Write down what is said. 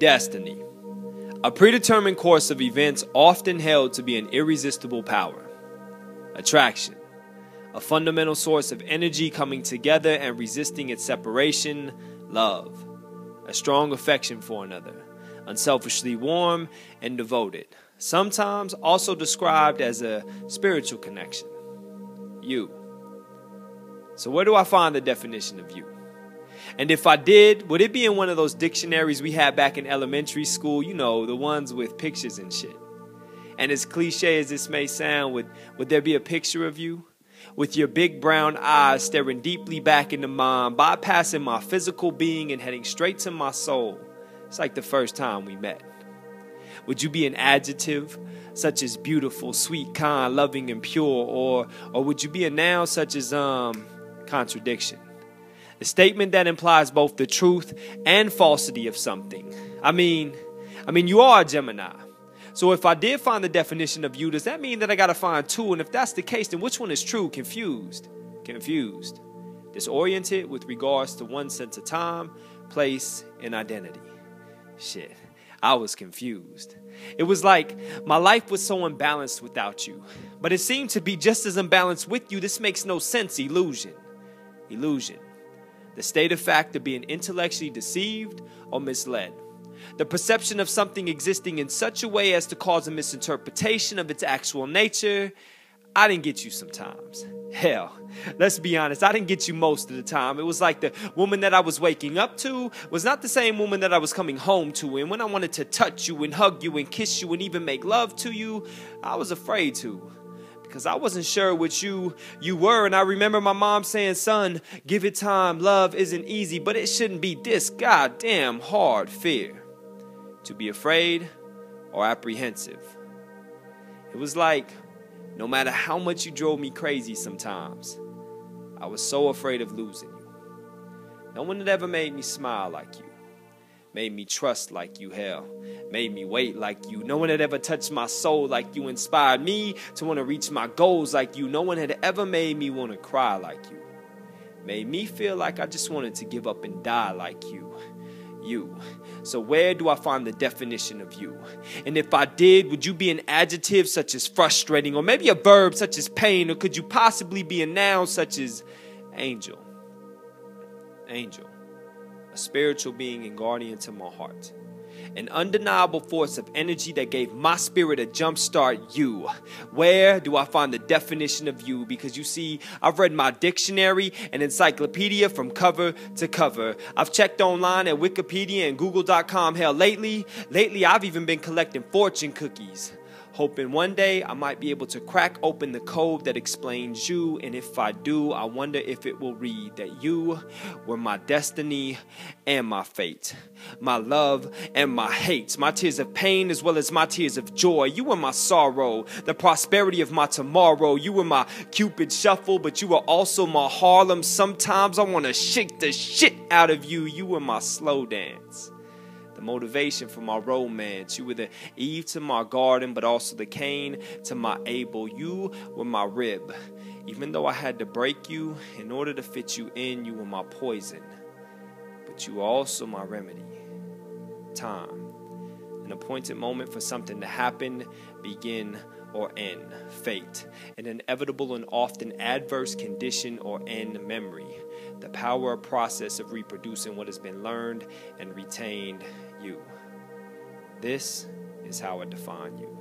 Destiny. A predetermined course of events often held to be an irresistible power. Attraction. A fundamental source of energy coming together and resisting its separation. Love. A strong affection for another. Unselfishly warm and devoted. Sometimes also described as a spiritual connection. You. So where do I find the definition of you? And if I did, would it be in one of those dictionaries we had back in elementary school? You know, the ones with pictures and shit. And as cliche as this may sound, would there be a picture of you? With your big brown eyes staring deeply back into mine, bypassing my physical being and heading straight to my soul. It's like the first time we met. Would you be an adjective such as beautiful, sweet, kind, loving, and pure? Or would you be a noun such as contradiction? A statement that implies both the truth and falsity of something. I mean, you are a Gemini. So if I did find the definition of you, does that mean that I got to find two? And if that's the case, then which one is true? Confused. Disoriented with regards to one sense of time, place, and identity. Shit, I was confused. It was like my life was so unbalanced without you. But it seemed to be just as unbalanced with you. This makes no sense. Illusion. The state of fact of being intellectually deceived or misled. The perception of something existing in such a way as to cause a misinterpretation of its actual nature. I didn't get you sometimes. Hell, let's be honest, I didn't get you most of the time. It was like the woman that I was waking up to was not the same woman that I was coming home to. And when I wanted to touch you and hug you and kiss you and even make love to you, I was afraid to. Because I wasn't sure what you were. And I remember my mom saying, son, give it time. Love isn't easy, but it shouldn't be this goddamn hard. Fear. To be afraid or apprehensive. It was like, no matter how much you drove me crazy sometimes, I was so afraid of losing you. No one had ever made me smile like you. Made me trust like you, hell. Made me wait like you. No one had ever touched my soul like you. Inspired me to want to reach my goals like you. No one had ever made me want to cry like you. Made me feel like I just wanted to give up and die like you. You. So where do I find the definition of you? And if I did, would you be an adjective such as frustrating? Or maybe a verb such as pain? Or could you possibly be a noun such as angel? Angel. A spiritual being and guardian to my heart. An undeniable force of energy that gave my spirit a jump start. You. Where do I find the definition of you? Because you see, I've read my dictionary and encyclopedia from cover to cover. I've checked online at Wikipedia and Google.com. Hell, lately I've even been collecting fortune cookies. Hoping one day I might be able to crack open the code that explains you. And if I do, I wonder if it will read that you were my destiny and my fate. My love and my hate. My tears of pain as well as my tears of joy. You were my sorrow. The prosperity of my tomorrow. You were my Cupid shuffle, but you were also my Harlem. Sometimes I want to shake the shit out of you. You were my slow dance. Motivation for my romance. You were the Eve to my garden, but also the Cain to my Abel. You were my rib. Even though I had to break you in order to fit you in, you were my poison. But you were also my remedy. Time. An appointed moment for something to happen, begin, or end. Fate. An inevitable and often adverse condition or end. Memory. The power or process of reproducing what has been learned and retained. You. This is how I define you.